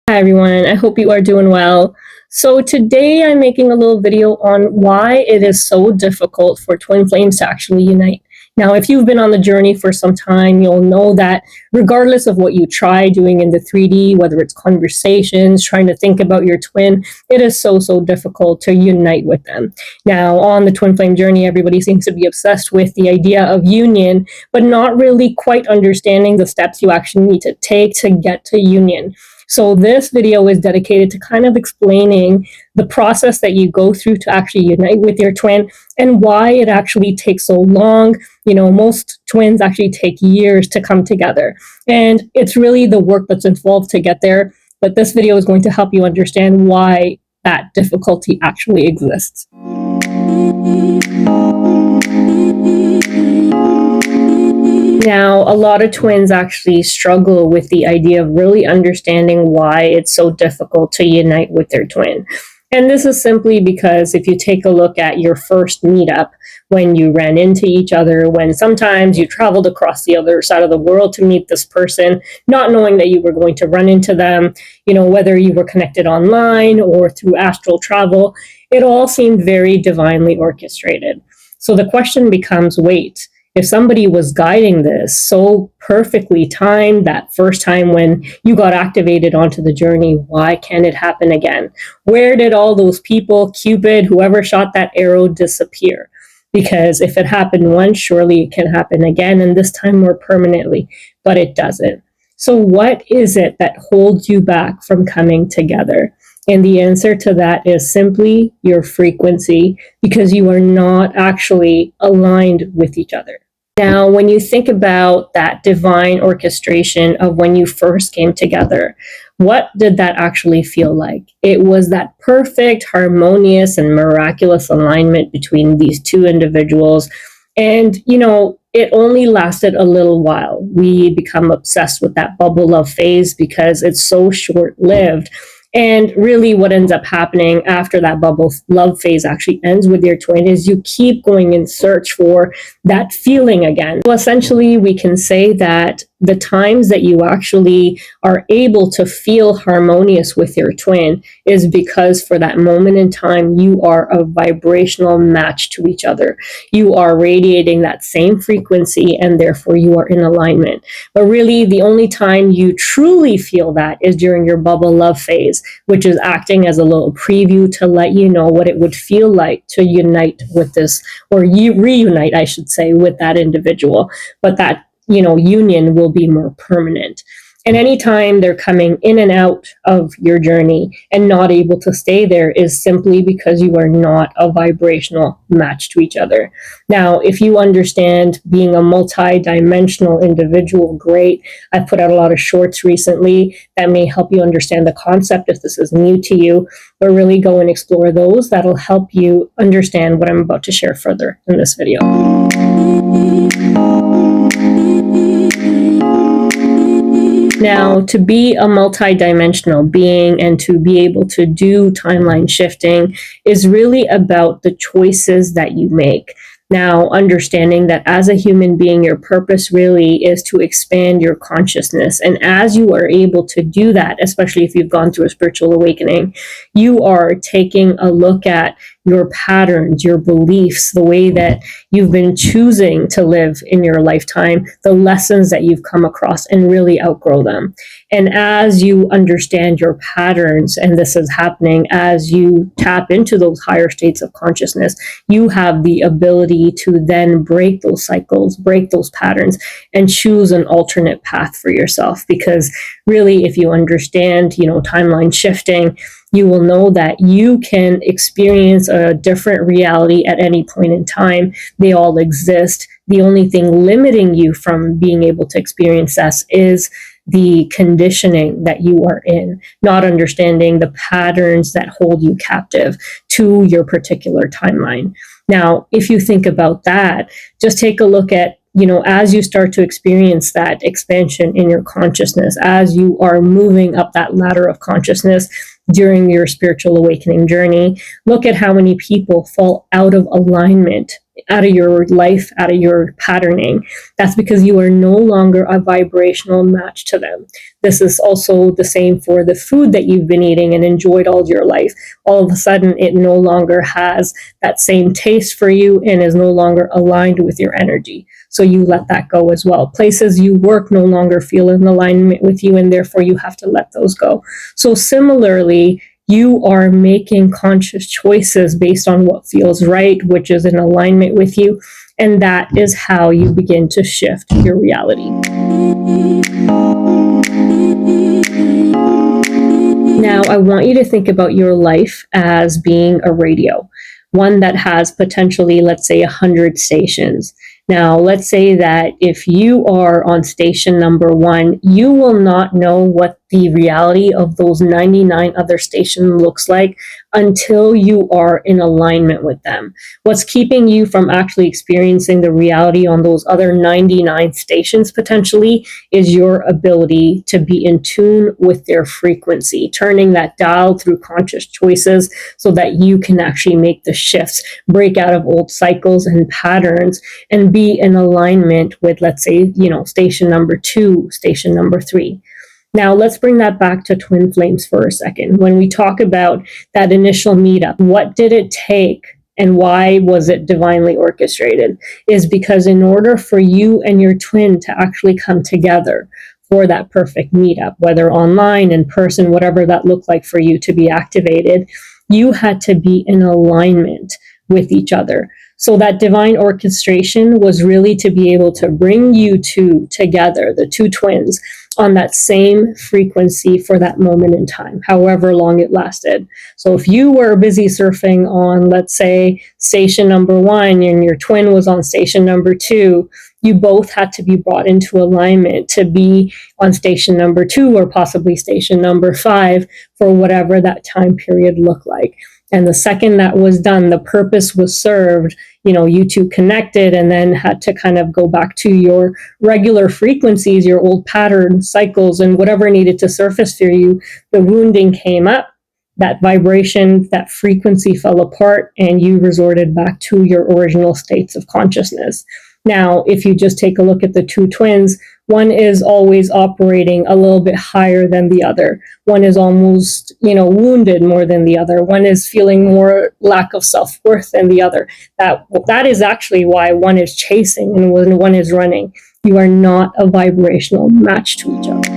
Hi everyone, I hope you are doing well. So today I'm making a little video on why it is so difficult for twin flames to actually unite. Now, if you've been on the journey for some time, you'll know that regardless of what you try doing in the 3D, whether it's conversations, trying to think about your twin, it is so difficult to unite with them. Now, on the twin flame journey, everybody seems to be obsessed with the idea of union, but not really quite understanding the steps you actually need to take to get to union. So this video is dedicated to kind of explaining the process that you go through to actually unite with your twin and why it actually takes so long. Most twins actually take years to come together. And it's really the work that's involved to get there. But this video is going to help you understand why that difficulty actually exists. Now, a lot of twins actually struggle with the idea of really understanding why it's so difficult to unite with their twin. And this is simply because if you take a look at your first meetup, when you ran into each other, when sometimes you traveled across the other side of the world to meet this person, not knowing that you were going to run into them, whether you were connected online or through astral travel, it all seemed very divinely orchestrated. So the question becomes, wait, if somebody was guiding this so perfectly timed that first time when you got activated onto the journey, why can't it happen again? Where did all those people, Cupid, whoever shot that arrow, disappear? Because if it happened once, surely it can happen again, and this time more permanently, but it doesn't. So what is it that holds you back from coming together? And the answer to that is simply your frequency, because you are not actually aligned with each other. Now, when you think about that divine orchestration of when you first came together, what did that actually feel like? It was that perfect, harmonious, and miraculous alignment between these two individuals. And, it only lasted a little while. We become obsessed with that bubble love phase because it's so short-lived. And really what ends up happening after that bubble love phase actually ends with your twin is you keep going in search for that feeling again. So essentially, we can say that the times that you actually are able to feel harmonious with your twin is because for that moment in time, you are a vibrational match to each other. You are radiating that same frequency and therefore you are in alignment. But really, the only time you truly feel that is during your bubble love phase, which is acting as a little preview to let you know what it would feel like to unite with this, or reunite, I should say, with that individual. But that union will be more permanent. And anytime they're coming in and out of your journey and not able to stay there is simply because you are not a vibrational match to each other. Now, if you understand being a multi-dimensional individual, great. I've put out a lot of shorts recently that may help you understand the concept if this is new to you, but really go and explore those. That'll help you understand what I'm about to share further in this video. Now, to be a multidimensional being and to be able to do timeline shifting is really about the choices that you make. Now, understanding that as a human being, your purpose really is to expand your consciousness. And as you are able to do that, especially if you've gone through a spiritual awakening, you are taking a look at your patterns, your beliefs, the way that you've been choosing to live in your lifetime, the lessons that you've come across, and really outgrow them. And as you understand your patterns, and this is happening as you tap into those higher states of consciousness, you have the ability to then break those cycles, break those patterns, and choose an alternate path for yourself. Because really, if you understand, timeline shifting, you will know that you can experience a different reality at any point in time. They all exist. The only thing limiting you from being able to experience this is the conditioning that you are in, not understanding the patterns that hold you captive to your particular timeline. Now, if you think about that, just take a look at, as you start to experience that expansion in your consciousness, as you are moving up that ladder of consciousness during your spiritual awakening journey, look at how many people fall out of alignment out of your life, out of your patterning. That's because you are no longer a vibrational match to them. This is also the same for the food that you've been eating and enjoyed all your life. All of a sudden, it no longer has that same taste for you and is no longer aligned with your energy. So you let that go as well. Places you work no longer feel in alignment with you, and therefore you have to let those go. So similarly, you are making conscious choices based on what feels right, which is in alignment with you. And that is how you begin to shift your reality. Now, I want you to think about your life as being a radio, one that has potentially, let's say, 100 stations. Now, let's say that if you are on station number 1, you will not know what the reality of those 99 other stations looks like until you are in alignment with them. What's keeping you from actually experiencing the reality on those other 99 stations potentially is your ability to be in tune with their frequency, turning that dial through conscious choices so that you can actually make the shifts, break out of old cycles and patterns, and be in alignment with, let's say, station number 2, station number 3. Now, let's bring that back to twin flames for a second. When we talk about that initial meetup, what did it take and why was it divinely orchestrated? Is because in order for you and your twin to actually come together for that perfect meetup, whether online, in person, whatever that looked like for you to be activated, you had to be in alignment with each other. So that divine orchestration was really to be able to bring you two together, the two twins, on that same frequency for that moment in time, however long it lasted. So if you were busy surfing on, let's say, station number 1 and your twin was on station number 2, you both had to be brought into alignment to be on station number 2 or possibly station number 5 for whatever that time period looked like. And the second that was done, the purpose was served, you two connected and then had to kind of go back to your regular frequencies, your old patterns, cycles, and whatever needed to surface for you. The wounding came up, that vibration, that frequency fell apart, and you resorted back to your original states of consciousness. Now, if you just take a look at the two twins, one is always operating a little bit higher than the other. One is almost, wounded more than the other. One is feeling more lack of self-worth than the other. That is actually why one is chasing and one is running. You are not a vibrational match to each other.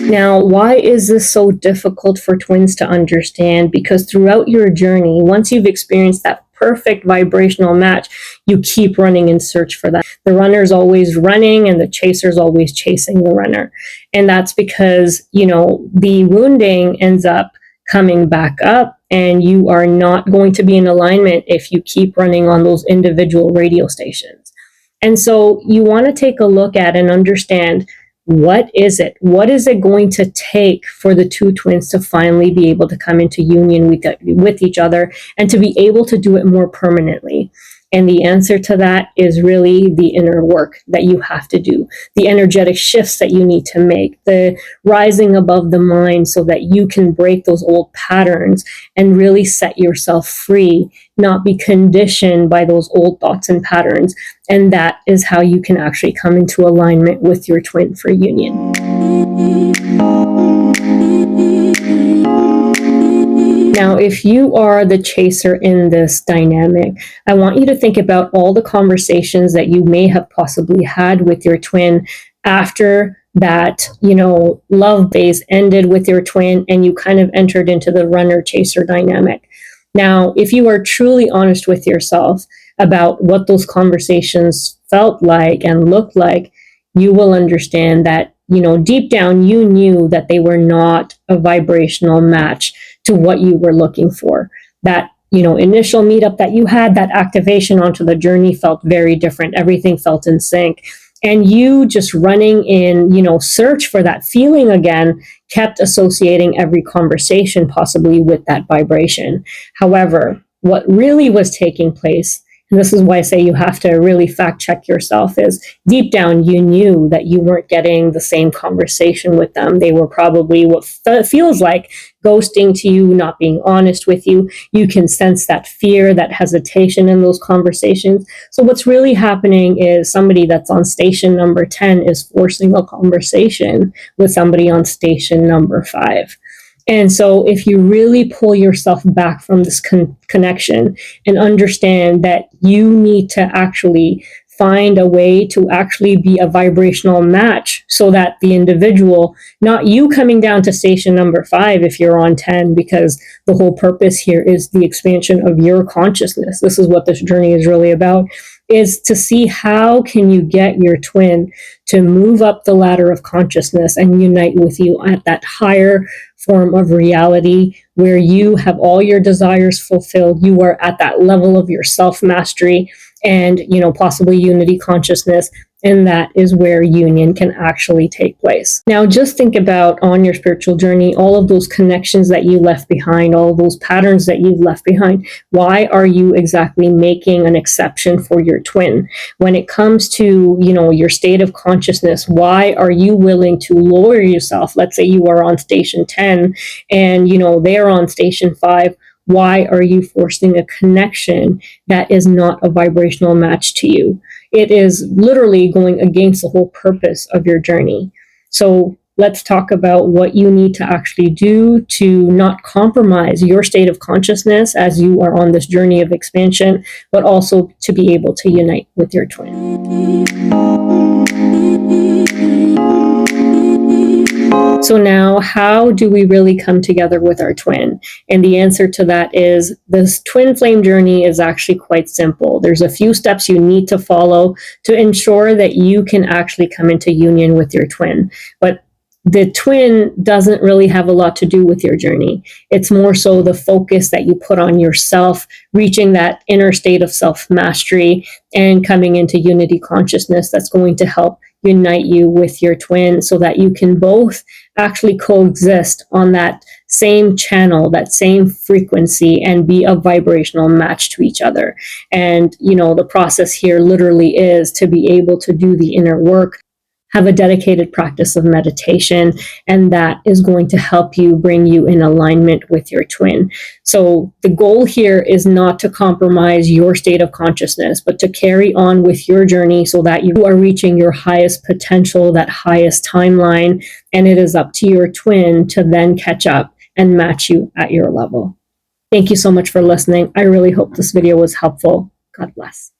Now, why is this so difficult for twins to understand? Because throughout your journey, once you've experienced that perfect vibrational match, you keep running in search for that. The runner's always running and the chaser's always chasing the runner. And that's because, the wounding ends up coming back up and you are not going to be in alignment if you keep running on those individual radio stations. And so you want to take a look at and understand, what is it? What is it going to take for the two twins to finally be able to come into union with each other and to be able to do it more permanently? And the answer to that is really the inner work that you have to do, the energetic shifts that you need to make, the rising above the mind so that you can break those old patterns and really set yourself free, not be conditioned by those old thoughts and patterns. And that is how you can actually come into alignment with your twin for union. Now, if you are the chaser in this dynamic, I want you to think about all the conversations that you may have possibly had with your twin after that, love phase ended with your twin and you kind of entered into the runner-chaser dynamic. Now, if you are truly honest with yourself about what those conversations felt like and looked like, you will understand that, deep down, you knew that they were not a vibrational match to what you were looking for. That, initial meetup that you had, that activation onto the journey felt very different. Everything felt in sync. And you just running in, search for that feeling again, kept associating every conversation possibly with that vibration. However, what really was taking place And this is why I say you have to really fact check yourself, is deep down you knew that you weren't getting the same conversation with them. They were probably what feels like ghosting to you, not being honest with you. You can sense that fear, that hesitation in those conversations. So what's really happening is somebody that's on station number 10 is forcing a conversation with somebody on station number 5. And so if you really pull yourself back from this connection and understand that you need to actually find a way to actually be a vibrational match so that the individual, not you coming down to station number 5 if you're on 10, because the whole purpose here is the expansion of your consciousness. This is what this journey is really about, is to see how can you get your twin to move up the ladder of consciousness and unite with you at that higher form of reality where you have all your desires fulfilled. You are at that level of your self-mastery and, possibly unity consciousness. And that is where union can actually take place. Now, just think about on your spiritual journey, all of those connections that you left behind, all of those patterns that you've left behind. Why are you exactly making an exception for your twin? When it comes to, your state of consciousness, why are you willing to lower yourself? Let's say you are on station 10 and, they're on station 5. Why are you forcing a connection that is not a vibrational match to you? It is literally going against the whole purpose of your journey. So let's talk about what you need to actually do to not compromise your state of consciousness as you are on this journey of expansion, but also to be able to unite with your twin. So now, how do we really come together with our twin? And the answer to that is this twin flame journey is actually quite simple. There's a few steps you need to follow to ensure that you can actually come into union with your twin. But the twin doesn't really have a lot to do with your journey. It's more so the focus that you put on yourself, reaching that inner state of self-mastery and coming into unity consciousness that's going to help unite you with your twin so that you can both actually coexist on that same channel, that same frequency, and be a vibrational match to each other. And, the process here literally is to be able to do the inner work, have a dedicated practice of meditation, and that is going to help you bring you in alignment with your twin. So the goal here is not to compromise your state of consciousness, but to carry on with your journey so that you are reaching your highest potential, that highest timeline, and it is up to your twin to then catch up and match you at your level. Thank you so much for listening. I really hope this video was helpful. God bless.